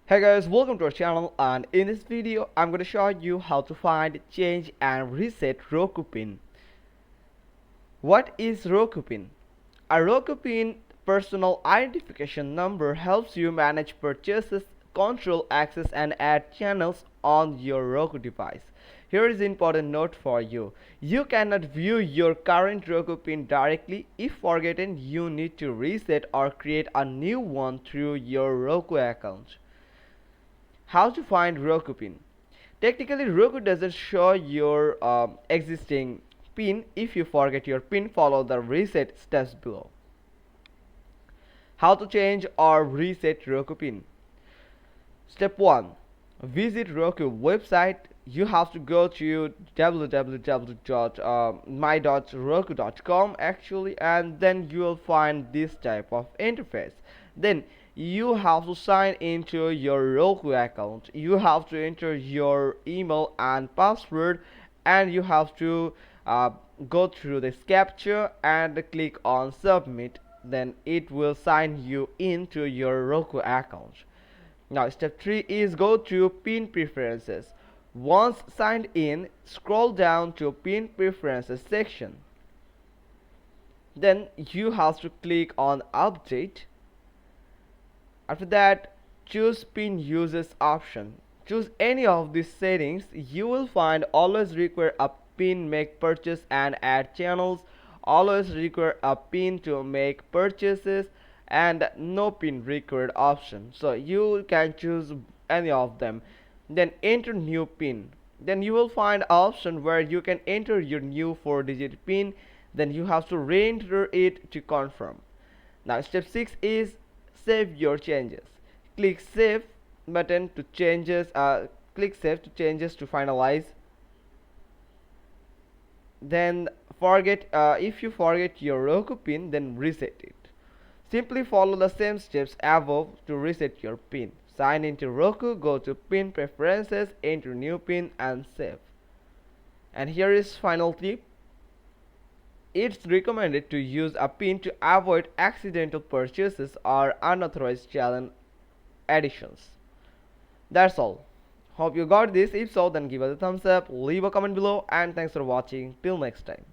Hey guys, welcome to our channel, and in this video I'm going to show you how to find, change and reset Roku pin. What is Roku pin? A Roku pin personal identification number helps you manage purchases, control access and add channels on your Roku device. Here is an important note for you. You cannot view your current Roku pin directly. If forgotten, you need to reset or create a new one through your Roku account. How to find Roku pin? Technically, Roku doesn't show your existing pin. If you forget your pin, follow the reset steps below. How to change or reset Roku pin? Step 1. Visit Roku website. You have to go to www.my.roku.com actually, and then you will find this type of interface. Then you have to sign into your Roku account. You have to enter your email and password, and you have to uh, go through this capture and click on submit. Then it will sign you into your Roku account. Now step 3 is go to pin preferences. Once signed in, scroll down to pin preferences section. Then you have to click on update. After that, choose pin uses option. Choose any of these settings. You will find always require a pin make purchase and add channels, always require a pin to make purchases, and no pin required option. So you can choose any of them. Then enter new pin. Then you will find option where you can enter your new 4-digit pin. Then you have to re-enter it to confirm. Now step 6 is save your changes. Click save button to changes. Click save to changes to finalize. Then if you forget your Roku pin, then reset it. Simply follow the same steps above to reset your pin. Sign into Roku, go to pin preferences, enter new pin and save. And here is final tip. It's recommended to use a pin to avoid accidental purchases or unauthorized channel additions. That's all. Hope you got this. If so, then give us a thumbs up, leave a comment below, and thanks for watching. Till next time.